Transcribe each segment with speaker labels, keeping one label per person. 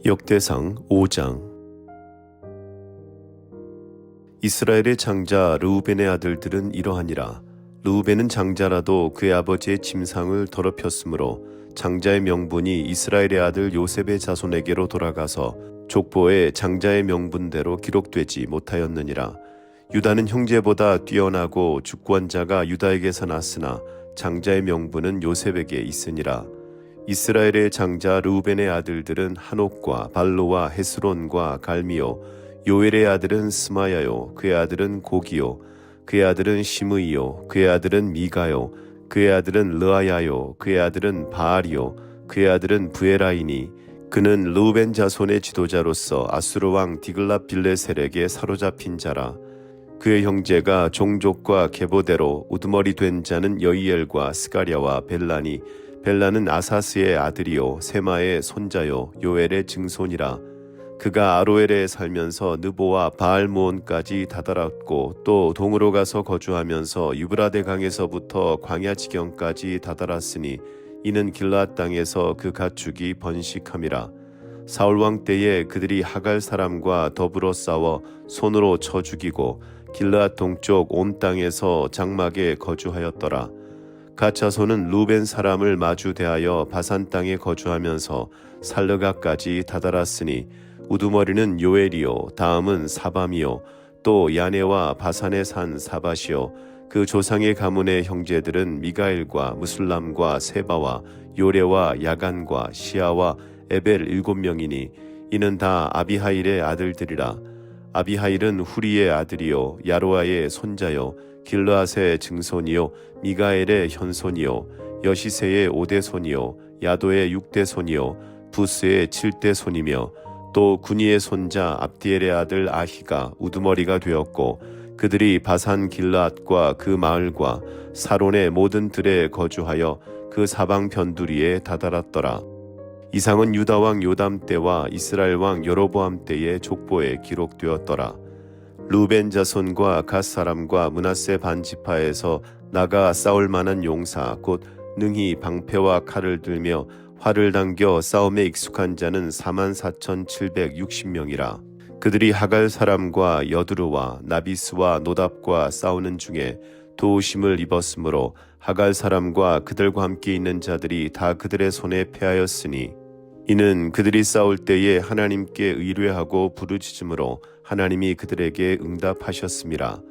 Speaker 1: 역대상 5장. 이스라엘의 장자 르우벤의 아들들은 이러하니라. 르우벤은 장자라도 그의 아버지의 침상을 더럽혔으므로 장자의 명분이 이스라엘의 아들 요셉의 자손에게로 돌아가서 족보에 장자의 명분대로 기록되지 못하였느니라. 유다는 형제보다 뛰어나고 주권자가 유다에게서 났으나 장자의 명분은 요셉에게 있으니라. 이스라엘의 장자 르우벤의 아들들은 한옥과 발로와 헤스론과 갈미요. 요엘의 아들은 스마야요. 그의 아들은 고기요. 그의 아들은 시므이요. 그의 아들은 미가요. 그의 아들은 르아야요. 그의 아들은 바알이요. 그의 아들은 부에라이니. 그는 르우벤 자손의 지도자로서 아수르 왕 디글랏빌레셀에게 사로잡힌 자라. 그의 형제가 종족과 계보대로 우두머리 된 자는 여이엘과 스가랴와 벨라니. 벨라는 아사스의 아들이요 세마의 손자요 요엘의 증손이라. 그가 아로엘에 살면서 느보와 바알모온까지 다다랐고 또 동으로 가서 거주하면서 유브라데 강에서부터 광야 지경까지 다다랐으니 이는 길앗 땅에서 그 가축이 번식함이라. 사울 왕 때에 그들이 하갈 사람과 더불어 싸워 손으로 쳐 죽이고 길앗 동쪽 온 땅에서 장막에 거주하였더라. 갓 자손은 루벤 사람을 마주 대하여 바산 땅에 거주하면서 살르가까지 다다랐으니 우두머리는 요엘이요 다음은 사밤이요 또 야네와 바산에 산 사밧이요. 그 조상의 가문의 형제들은 미가엘과 무술람과 세바와 요레와 야간과 시아와 에벨 7명이니 이는 다 아비하일의 아들들이라. 아비하일은 후리의 아들이요 야로아의 손자요 길르앗의 증손이요 미가엘의 현손이요 여시세의 5대손이요 야도의 6대손이요 부스의 7대손이며 또 구니의 손자 압디엘의 아들 아히가 우두머리가 되었고 그들이 바산 길르앗과 그 마을과 사론의 모든 들에 거주하여 그 사방 변두리에 다다랐더라. 이상은 유다 왕 요담 때와 이스라엘 왕 여로보암 때의 족보에 기록되었더라. 르우벤 자손과 갓 사람과 므낫세 반지파에서 나가 싸울 만한 용사 곧 능히 방패와 칼을 들며 활을 당겨 싸움에 익숙한 자는 44,760명이라. 그들이 하갈 사람과 여두르와 나비스와 노답과 싸우는 중에 도우심을 입었으므로 하갈 사람과 그들과 함께 있는 자들이 다 그들의 손에 패하였으니 이는 그들이 싸울 때에 하나님께 의뢰하고 부르짖음으로 하나님이 그들에게 응답하셨음이라.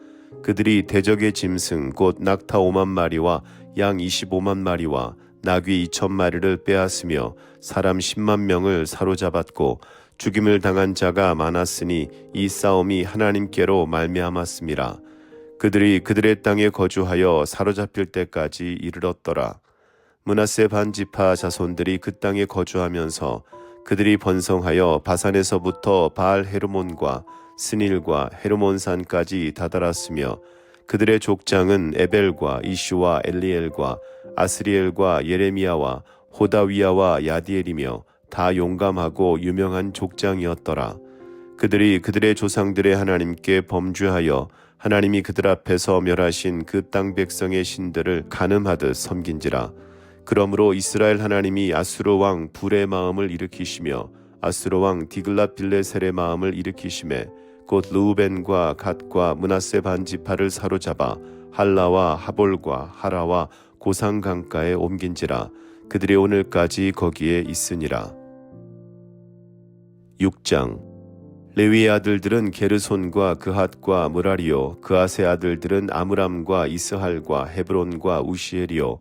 Speaker 1: 그들이 대적의 짐승 곧 낙타 5만 마리와 양 25만 마리와 나귀 2천 마리를 빼앗으며 사람 10만 명을 사로잡았고 죽임을 당한 자가 많았으니 이 싸움이 하나님께로 말미암았음이라. 그들이 그들의 땅에 거주하여 사로잡힐 때까지 이르렀더라. 므낫세 반지파 자손들이 그 땅에 거주하면서 그들이 번성하여 바산에서부터 바알 헤르몬과 스닐과 헤르몬산까지 다다랐으며 그들의 족장은 에벨과 이슈와 엘리엘과 아스리엘과 예레미야와 호다위야와 야디엘이며 다 용감하고 유명한 족장이었더라. 그들이 그들의 조상들의 하나님께 범죄하여 하나님이 그들 앞에서 멸하신 그 땅 백성의 신들을 간음하듯 섬긴지라. 그러므로 이스라엘 하나님이 아수르 왕 불의 마음을 일으키시며 아수르 왕 디글랏빌레셀의 마음을 일으키시매 곧 르우벤과 갓과 므낫세 반지파를 사로잡아 할라와 하볼과 하라와 고상 강가에 옮긴지라. 그들이 오늘까지 거기에 있으니라. 6장. 레위의 아들들은 게르손과 그핫과 무라리요 그핫의 아들들은 아므람과 이스할과 헤브론과 우시엘이요.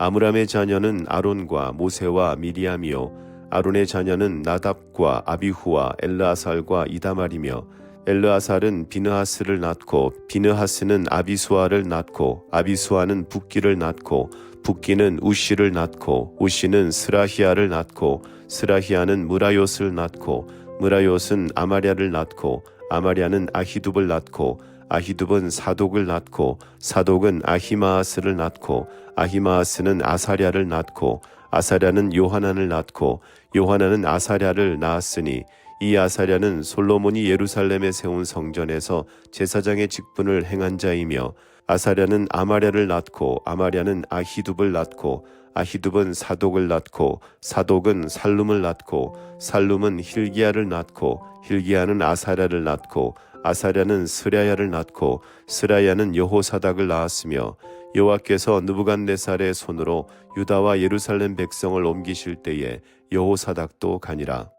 Speaker 1: 아므람의 자녀는 아론과 모세와 미리암이요 아론의 자녀는 나답과 아비후와 엘르아살과 이다말이며 엘르아살은 비느하스를 낳고 비느하스는 아비수아를 낳고 아비수아는 붓기를 낳고 붓기는 우시를 낳고 우시는 스라히아를 낳고 스라히아는 무라요스를 낳고 무라요스는 아마랴를 낳고 아마랴는 아히둡을 낳고 아히둡은 사독을 낳고 사독은 아히마아스를 낳고 아히마아스는 아사랴를 낳고 아사랴는 요하난을 낳고 요하난은 아사랴를 낳았으니 이 아사랴는 솔로몬이 예루살렘에 세운 성전에서 제사장의 직분을 행한 자이며 아사랴는 아마랴를 낳고 아마랴는 아히둡을 낳고 아히둡은 사독을 낳고 사독은 살룸을 낳고 살룸은 힐기야를 낳고 힐기야는 아사랴를 낳고 아사랴는 스랴야를 낳고 스랴야는 여호사닥을 낳았으며 여호와께서 느부갓네살의 손으로 유다와 예루살렘 백성을 옮기실 때에 여호사닥도 가니라.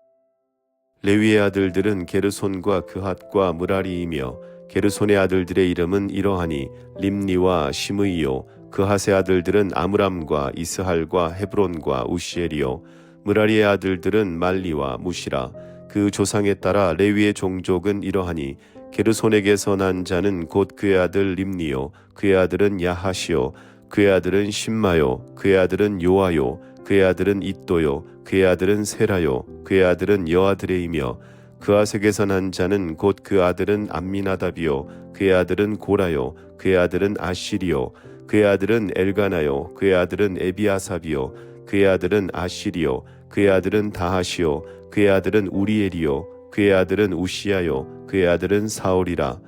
Speaker 1: 레위의 아들들은 게르손과 그핫과 무라리이며 게르손의 아들들의 이름은 이러하니 림니와 시므이요 그핫의 아들들은 아므람과 이스할과 헤브론과 우시엘이요 무라리의 아들들은 말리와 무시라. 그 조상에 따라 레위의 종족은 이러하니 게르손에게서 난 자는 곧 그의 아들 림니요 그의 아들은 야하시요 그의 아들은 심마요 그의 아들은 요아요 그의 아들은 잇도요 그의 아들은 세라요 그의 아들은 여아드레이며 그아색에서 난 자는 곧 그 아들은 암미나답이요 그의 아들은 고라요 그의 아들은 아시리요 그의 아들은 엘가나요 그의 아들은 에비아삽이요 그의 아들은 아시리요 그의 아들은 다하시요 그의 아들은 우리엘이요 그의 아들은 우시야요 그의 아들은 사울이라.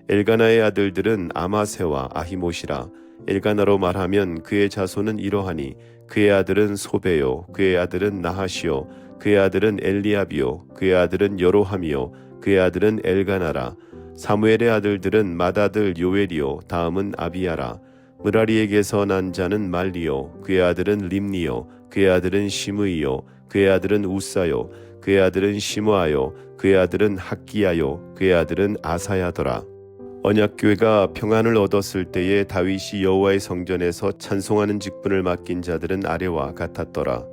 Speaker 1: 엘가나의 아들들은 아마세와 아히못이라. 엘가나로 말하면 그의 자손은 이러하니 그의 아들은 소베요 그의 아들은 나하시요 그의 아들은 엘리압이요 그의 아들은 여로함이요 그의 아들은 엘가나라. 사무엘의 아들들은 맏아들 요엘이요 다음은 아비야라. 무라리에게서 난 자는 말리요 그의 아들은 림니요 그의 아들은 시므이요 그의 아들은 우사요 그의 아들은 시므아요 그의 아들은 학기야요 그의 아들은 아사야더라. 언약궤가 평안을 얻었을 때에 다윗이 여호와의 성전에서 찬송하는 직분을 맡긴 자들은 아래와 같았더라.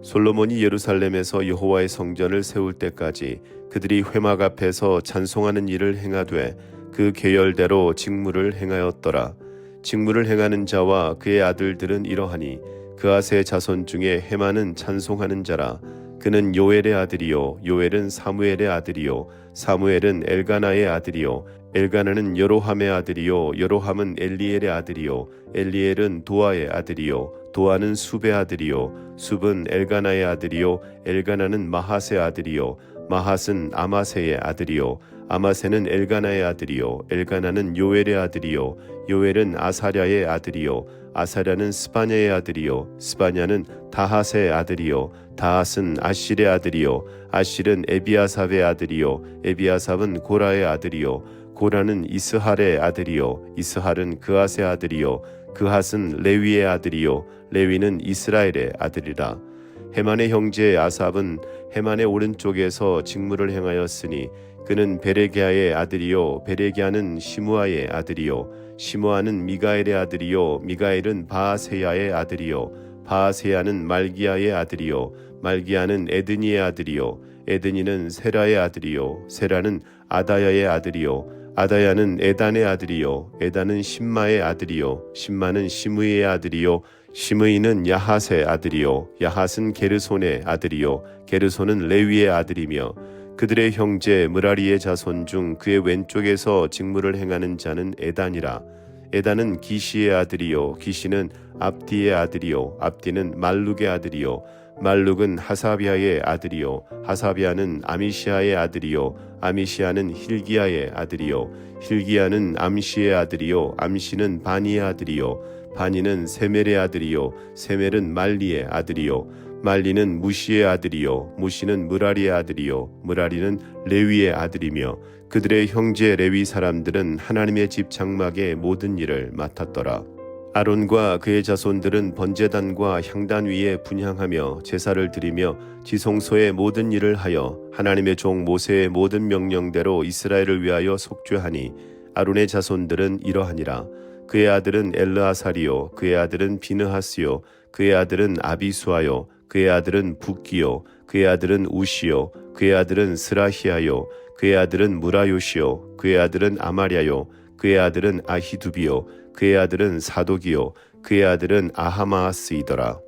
Speaker 1: 솔로몬이 예루살렘에서 여호와의 성전을 세울 때까지 그들이 회막 앞에서 찬송하는 일을 행하되 그 계열대로 직무를 행하였더라. 직무를 행하는 자와 그의 아들들은 이러하니 그아스의 자손 중에 헤만은 찬송하는 자라. 그는 요엘의 아들이요 요엘은 사무엘의 아들이요 사무엘은 엘가나의 아들이요 엘가나는 여로함의 아들이요 여로함은 엘리엘의 아들이요 엘리엘은 도아의 아들이요 도아는 숲의 아들이요 숲은 엘가나의 아들이요 엘가나는 마핫의 아들이요 마핫은 아마세의 아들이요 아마세는 엘가나의 아들이요 엘가나는 요엘의 아들이요 요엘은 아사랴의 아들이요 아사랴는 스바냐의 아들이요 스바냐는 다핫의 아들이요 다핫은 아실의 아들이요 아실은 에비아삽의 아들이요 에비아삽은 고라의 아들이요 고라는 이스할의 아들이요 이스할은 그핫의 아들이요 그핫은 레위의 아들이요 레위는 이스라엘의 아들이라. 헤만의 형제 아삽은 헤만의 오른쪽에서 직무를 행하였으니 그는 베레기야의 아들이요 베레기야는 시므아의 아들이요 시므아는 미가엘의 아들이요 미가엘은 바아세야의 아들이요 바아세야는 말기야의 아들이요 말기야는 에드니의 아들이요 에드니는 세라의 아들이요 세라는 아다야의 아들이요 아다야는 에단의 아들이요 에단은 심마의 아들이요 심마는 시므이의 아들이요 시므이는 야핫의 아들이요 야핫은 게르손의 아들이요 게르손은 레위의 아들이며 그들의 형제 무라리의 자손 중 그의 왼쪽에서 직무를 행하는 자는 에단이라. 에단은 기시의 아들이요 기시는 압디의 아들이요 압디는 말룩의 아들이요 말룩은 하사비아의 아들이요 하사비아는 아미시아의 아들이요 아미시아는 힐기야의 아들이요 힐기야는 암시의 아들이요 암시는 바니의 아들이요 바니는 세멜의 아들이요 세멜은 말리의 아들이요 말리는 무시의 아들이요 무시는 무라리의 아들이요 무라리는 레위의 아들이며 그들의 형제 레위 사람들은 하나님의 집 장막의 모든 일을 맡았더라. 아론과 그의 자손들은 번제단과 향단 위에 분향하며 제사를 드리며 지성소의 모든 일을 하여 하나님의 종 모세의 모든 명령대로 이스라엘을 위하여 속죄하니 아론의 자손들은 이러하니라. 그의 아들은 엘르아살이요 그의 아들은 비느하스요 그의 아들은 아비수아요 그의 아들은 붓기요 그의 아들은 우시요 그의 아들은 스라히아요 그의 아들은 무라요시요 그의 아들은 아마랴요 그의 아들은 아히두비요 그의 아들은 사독이요 그의 아들은 아하마스이더라.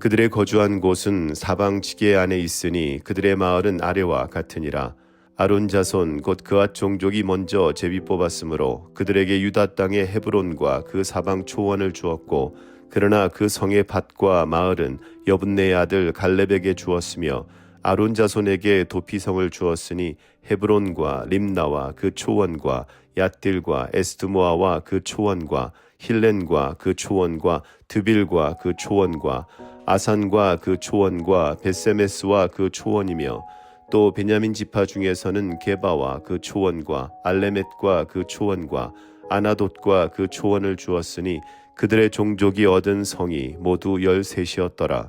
Speaker 1: 그들의 거주한 곳은 사방 지게 안에 있으니 그들의 마을은 아래와 같으니라. 아론 자손 곧 그앗 종족이 먼저 제비 뽑았으므로 그들에게 유다 땅의 헤브론과 그 사방 초원을 주었고 그러나 그 성의 밭과 마을은 여분네의 아들 갈렙에게 주었으며 아론 자손에게 도피성을 주었으니 헤브론과 림나와 그 초원과 얏딜과 에스드모아와 그 초원과 힐렌과 그 초원과 드빌과 그 초원과 아산과 그 초원과 벳세메스와 그 초원이며 또 베냐민 지파 중에서는 게바와 그 초원과 알레멧과 그 초원과 아나돗과 그 초원을 주었으니 그들의 종족이 얻은 성이 모두 13이었더라.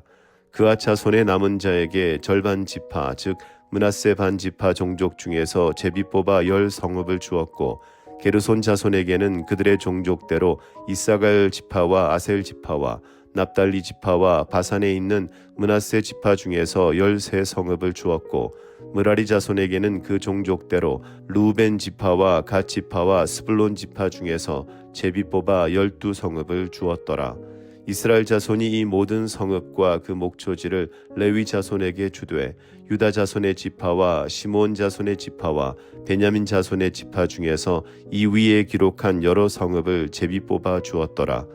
Speaker 1: 그아 자손의 남은 자에게 절반 지파 즉 므낫세 반 지파 종족 중에서 제비 뽑아 10성읍을 주었고 게르손 자손에게는 그들의 종족대로 이사갈 지파와 아셀 지파와 납달리 지파와 바산에 있는 므낫세 지파 중에서 13성읍을 주었고 므라리 자손에게는 그 종족대로 루벤 지파와 갓 지파와 스불론 지파 중에서 제비 뽑아 12성읍을 주었더라. 이스라엘 자손이 이 모든 성읍과 그 목초지를 레위 자손에게 주되 유다 자손의 지파와 시므온 자손의 지파와 베냐민 자손의 지파 중에서 이 위에 기록한 여러 성읍을 제비 뽑아 주었더라.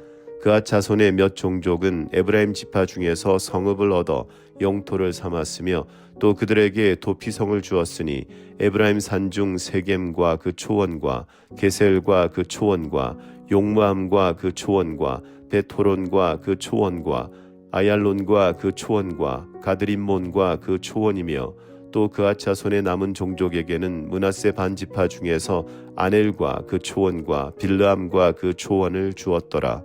Speaker 1: 그앗 자손의 몇 종족은 에브라임 지파 중에서 성읍을 얻어 영토를 삼았으며 또 그들에게 도피성을 주었으니 에브라임 산중 세겜과 그 초원과 게셀과 그 초원과 용무함과 그 초원과 베토론과 그 초원과 아얄론과 그 초원과 가드림몬과 그 초원이며 또 그앗 자손의 남은 종족에게는 므낫세 반지파 중에서 아넬과 그 초원과 빌르암과 그 초원을 주었더라.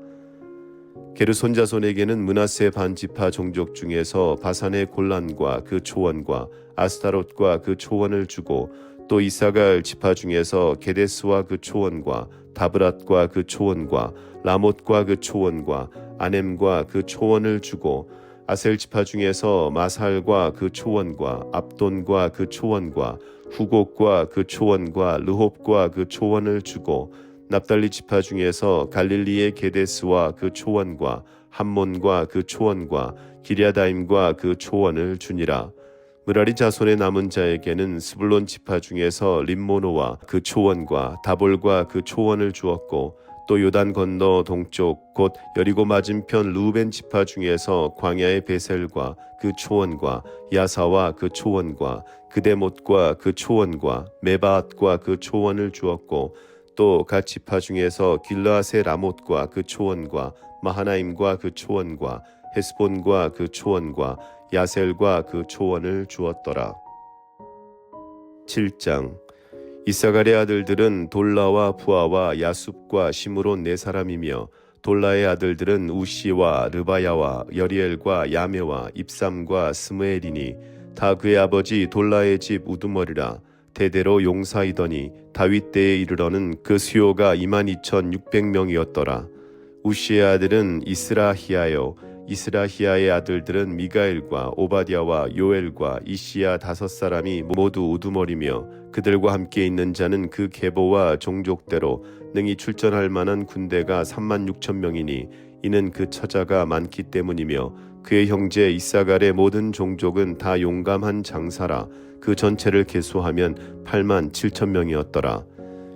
Speaker 1: 게르손 자손에게는 므낫세 반지파 종족 중에서 바산의 골란과 그 초원과 아스타롯과 그 초원을 주고 또 이사갈 지파 중에서 게데스와 그 초원과 다브랏과 그 초원과 라못과 그 초원과 아넴과 그 초원을 주고 아셀 지파 중에서 마살과 그 초원과 압돈과 그 초원과 후곡과 그 초원과 르홉과 그 초원을 주고 납달리 지파 중에서 갈릴리의 게데스와 그 초원과 함몬과 그 초원과 기랴다임과 그 초원을 주니라. 므라리 자손의 남은 자에게는 스불론 지파 중에서 림모노와 그 초원과 다볼과 그 초원을 주었고 또 요단 건너 동쪽 곧 여리고 맞은편 루벤 지파 중에서 광야의 베셀과 그 초원과 야사와 그 초원과 그데못과 그 초원과 메바앗과 그 초원을 주었고 또 갓 지파 중에서 길르앗의 라못과 그 초원과 마하나임과 그 초원과 헤스본과 그 초원과 야셀과 그 초원을 주었더라. 7장 이사갈의 아들들은 돌라와 부아와 야숲과 시므론 4사람이며 돌라의 아들들은 우시와 르바야와 여리엘과 야메와 입삼과 스므엘이니 다 그의 아버지 돌라의 집 우두머리라. 대대로 용사이더니 다윗 때에 이르러는 그 수요가 22,600명이었더라. 우시의 아들은 이스라히야요 이스라히야의 아들들은 미가엘과 오바댜와 요엘과 이시야 5사람이 모두 우두머리며 그들과 함께 있는 자는 그 계보와 종족대로 능히 출전할 만한 군대가 36,000명이니 이는 그 처자가 많기 때문이며 그의 형제 이사갈의 모든 종족은 다 용감한 장사라. 그 전체를 계수하면 87,000명이었더라.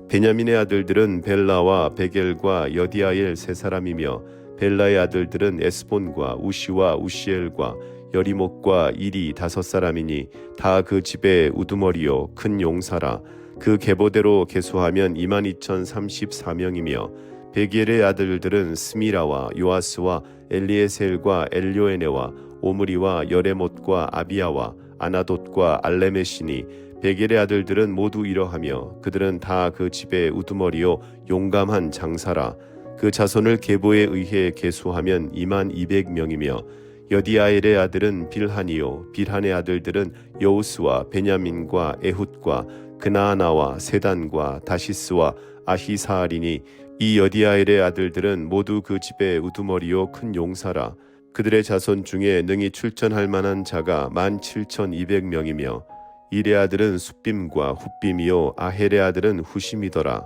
Speaker 1: 베냐민의 아들들은 벨라와 베겔과 여디아엘 3사람이며 벨라의 아들들은 에스본과 우시와 우시엘과 여리목과 일이 5사람이니 다 그 집의 우두머리요 큰 용사라. 그 계보대로 계수하면 22,034명이며 베겔의 아들들은 스미라와 요아스와 엘리에셀과 엘료에네와 오므리와 여레못과 아비야와 아나돗과 알레메시니 베겔의 아들들은 모두 이러하며 그들은 다 그 집의 우두머리요 용감한 장사라. 그 자손을 계보에 의해 계수하면 22,200명이며 여디아엘의 아들은 빌한이요 빌한의 아들들은 여우스와 베냐민과 에훗과 그나아나와 세단과 다시스와 아히사알이니 이 여디아엘의 아들들은 모두 그 집의 우두머리요 큰 용사라. 그들의 자손 중에 능히 출전할 만한 자가 17,200명이며 일의 아들은 숫빔과 훗빔이요 아헬의 아들은 후심이더라.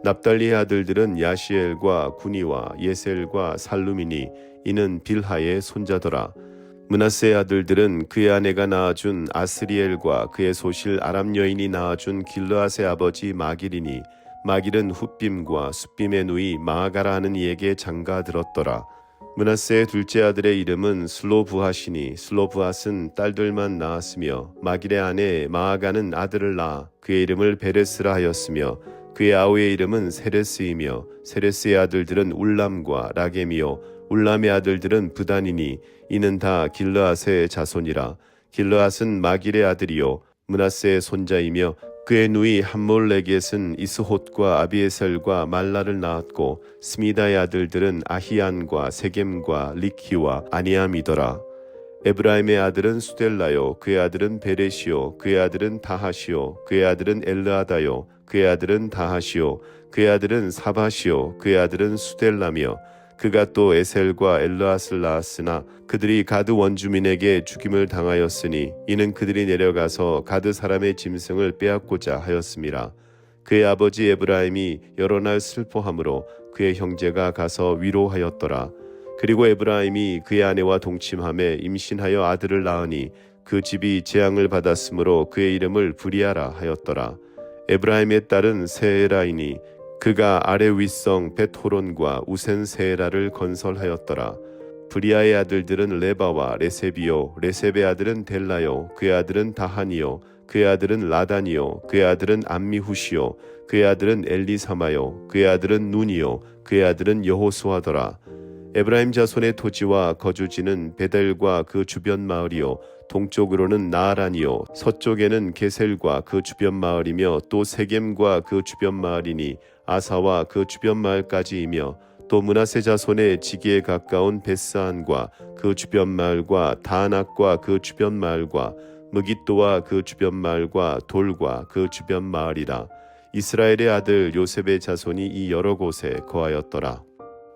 Speaker 1: 납달리의 아들들은 야시엘과 구니와 예셀과 살루미니 이는 빌하의 손자더라. 므낫세의 아들들은 그의 아내가 낳아준 아스리엘과 그의 소실 아람 여인이 낳아준 길르앗의 아버지 마길이니 마길은 훗빔과 숫빔의 누이 마아가라 하는 이에게 장가 들었더라. 므낫세의 둘째 아들의 이름은 슬로브핫이니 슬로브핫은 딸들만 낳았으며 마길의 아내 마아가는 아들을 낳아 그의 이름을 베레스라 하였으며 그의 아우의 이름은 세레스이며 세레스의 아들들은 울람과 라겜이요 울람의 아들들은 브단이니 이는 다 길르앗의 자손이라. 길르앗은 마길의 아들이요 므낫세의 손자이며 그의 누이 함몰레겟은 이스톳과 아비에셀과 말라를 낳았고 스미다의 아들들은 아히안과 세겜과 리키와 아니암이더라. 에브라임의 아들은 수델라요 그의 아들은 베레시요 그의 아들은 다하시요 그의 아들은 엘르아다요 그의 아들은 다하시요 그의 아들은 사바시요 그의 아들은 수델라며 그가 또 에셀과 엘르앗을 낳았으나 그들이 가드 원주민에게 죽임을 당하였으니 이는 그들이 내려가서 가드 사람의 짐승을 빼앗고자 하였음이라. 그의 아버지 에브라임이 여러 날 슬퍼함으로 그의 형제가 가서 위로하였더라. 그리고 에브라임이 그의 아내와 동침함에 임신하여 아들을 낳으니 그 집이 재앙을 받았으므로 그의 이름을 브리아라 하였더라. 에브라임의 딸은 세에라이니 그가 아래 윗성 벳호론과 우센 세에라를 건설하였더라. 브리아의 아들들은 레바와 레셉이요 레셉의 아들은 델라요 그의 아들은 다하니요 그의 아들은 라단이요 그의 아들은 암미후시요 그의 아들은 엘리사마요 그의 아들은 눈이요 그의 아들은 여호수아더라. 에브라임 자손의 토지와 거주지는 베델과 그 주변 마을이요 동쪽으로는 나아란이요 서쪽에는 게셀과 그 주변 마을이며 또 세겜과 그 주변 마을이니 아사와 그 주변 마을까지이며 또 므낫세 자손의 지기에 가까운 베스안과 그 주변 마을과 다낙과 그 주변 마을과 무깃도와 그 주변 마을과 돌과 그 주변 마을이라. 이스라엘의 아들 요셉의 자손이 이 여러 곳에 거하였더라.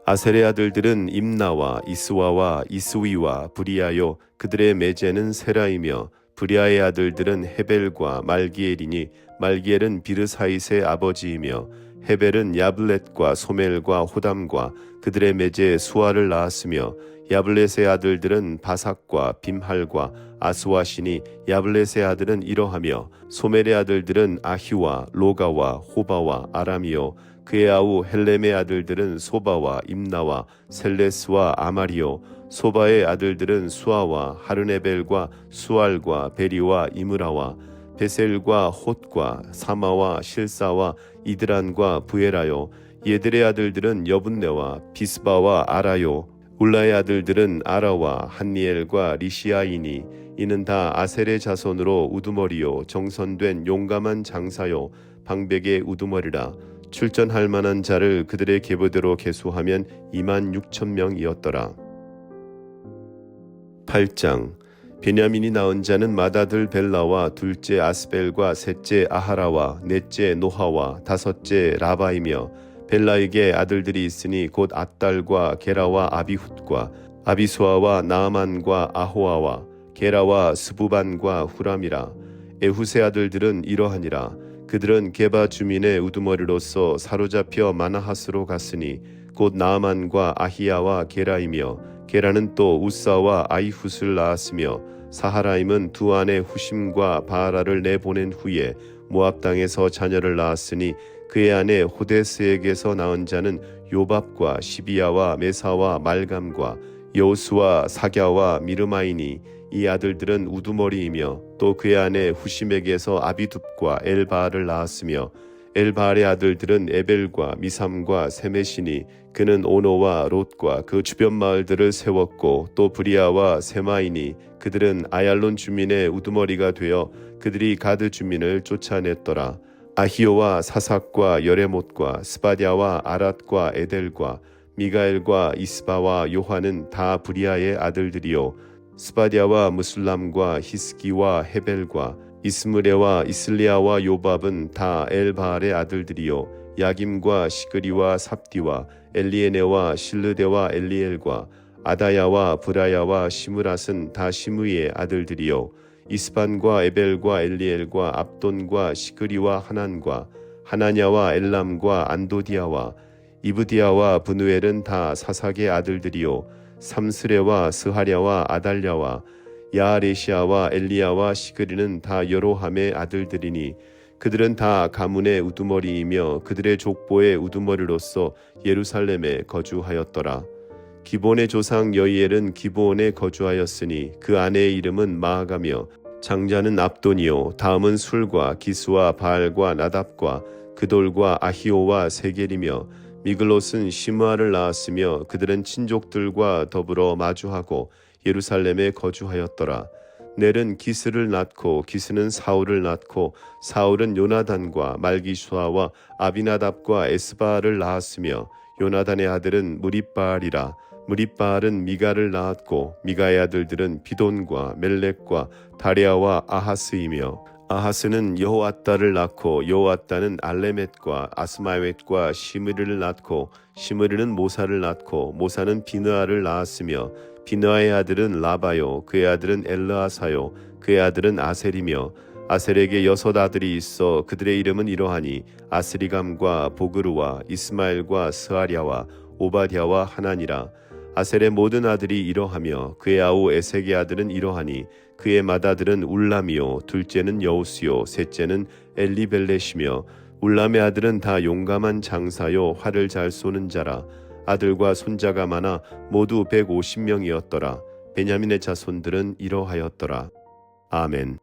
Speaker 1: 아셀의 아들들은 임나와 이스와와 이스위와 브리아요 그들의 매제는 세라이며 브리아의 아들들은 헤벨과 말기엘이니 말기엘은 비르사잇의 아버지이며 헤벨은 야블렛과 소멜과 호담과 그들의 매제 수아를 낳았으며 야블렛의 아들들은 바삭과 빔할과 아스와시니 야블렛의 아들은 이러하며 소멜의 아들들은 아히와 로가와 호바와 아람이요 그의 아우 헬렘의 아들들은 소바와 임나와 셀레스와 아마리요 소바의 아들들은 수아와 하르네벨과 수알과 베리와 이므라와 베셀과 톳과 사마와 실사와 이드란과 부에라요 얘들의 아들들은 여분네와 비스바와 아라요 울라의 아들들은 아라와 한니엘과 리시아이니 이는 다 아셀의 자손으로 우두머리요 정선된 용감한 장사요 방백의 우두머리라. 출전할 만한 자를 그들의 계보대로 계수하면 26,000명이었더라. 8장 베냐민이 낳은 자는 맏아들 벨라와 둘째 아스벨과 셋째 아하라와 넷째 노하와 다섯째 라바이며 벨라에게 아들들이 있으니 곧 앗달과 게라와 아비훗과 아비수아와 나아만과 아호아와 게라와 스부반과 후람이라. 에훗의 아들들은 이러하니라. 그들은 게바 주민의 우두머리로서 사로잡혀 마나핫으로 갔으니 곧 나아만과 아히야와 게라이며 게라는 또 우사와 아이훗을 낳았으며 사하라임은 두 아내 후심과 바하라를 내보낸 후에 모압 땅에서 자녀를 낳았으니 그의 아내 호데스에게서 낳은 자는 요밥과 시비야와 메사와 말감과 여우스와 사갸와 미르마이니 이 아들들은 우두머리이며 또 그의 아내 후심에게서 아비둡과 엘바알을 낳았으며 엘바알의 아들들은 에벨과 미삼과 세메시니 그는 오노와 롯과 그 주변 마을들을 세웠고 또 브리아와 세마이니 그들은 아얄론 주민의 우두머리가 되어 그들이 가드 주민을 쫓아냈더라. 아히오와 사삭과 여레못과 스바디아와 아랏과 에델과 미가엘과 이스바와 요한은 다 브리아의 아들들이요 스바디아와 무술람과 히스기와 헤벨과 이스므레와 이슬리아와 요밥은 다 엘바알의 아들들이요 야김과 시그리와 삽디와 엘리에네와 실르데와 엘리엘과 아다야와 브라야와 시므랏은 다 시므이의 아들들이요 이스반과 에벨과 엘리엘과 압돈과 시그리와 하난과 하나냐와 엘람과 안도디아와 이브디아와 브누엘은 다 사삭의 아들들이요 삼스레와 스하랴와 아달랴와 야아레시아와 엘리야와 시그리는 다 여로함의 아들들이니 그들은 다 가문의 우두머리이며 그들의 족보의 우두머리로서 예루살렘에 거주하였더라. 기브온의 조상 여이엘은 기브온에 거주하였으니 그 아내의 이름은 마아가며 장자는 압돈이요 다음은 술과 기스와 바알과 나답과 그돌과 아히오와 세겔이며 미글롯은 시므아를 낳았으며 그들은 친족들과 더불어 마주하고 예루살렘에 거주하였더라. 넬은 기스를 낳고 기스는 사울을 낳고 사울은 요나단과 말기수아와 아비나답과 에스바를 낳았으며 요나단의 아들은 무립바알이라. 무립바알은 미가를 낳았고 미가의 아들들은 비돈과 멜렉과 다레아와 아하스이며 아하스는 여호앗다를 낳고 여호앗다는 알레멧과 아스마웻과 시므리를 낳고 시므리는 모사를 낳고 모사는 비느아를 낳았으며 비느아의 아들은 라바요 그의 아들은 엘르아사요 그의 아들은 아셀이며 아셀에게 6 아들이 있어 그들의 이름은 이러하니 아스리감과 보그르와 이스마엘과 스아랴와 오바댜와 하나니라. 아셀의 모든 아들이 이러하며 그의 아우 에색의 아들은 이러하니 그의 맏아들은 울람이요 둘째는 여우스요 셋째는 엘리벨렛이며 울람의 아들은 다 용감한 장사요 활을 잘 쏘는 자라. 아들과 손자가 많아 모두 150명이었더라. 베냐민의 자손들은 이러하였더라. 아멘.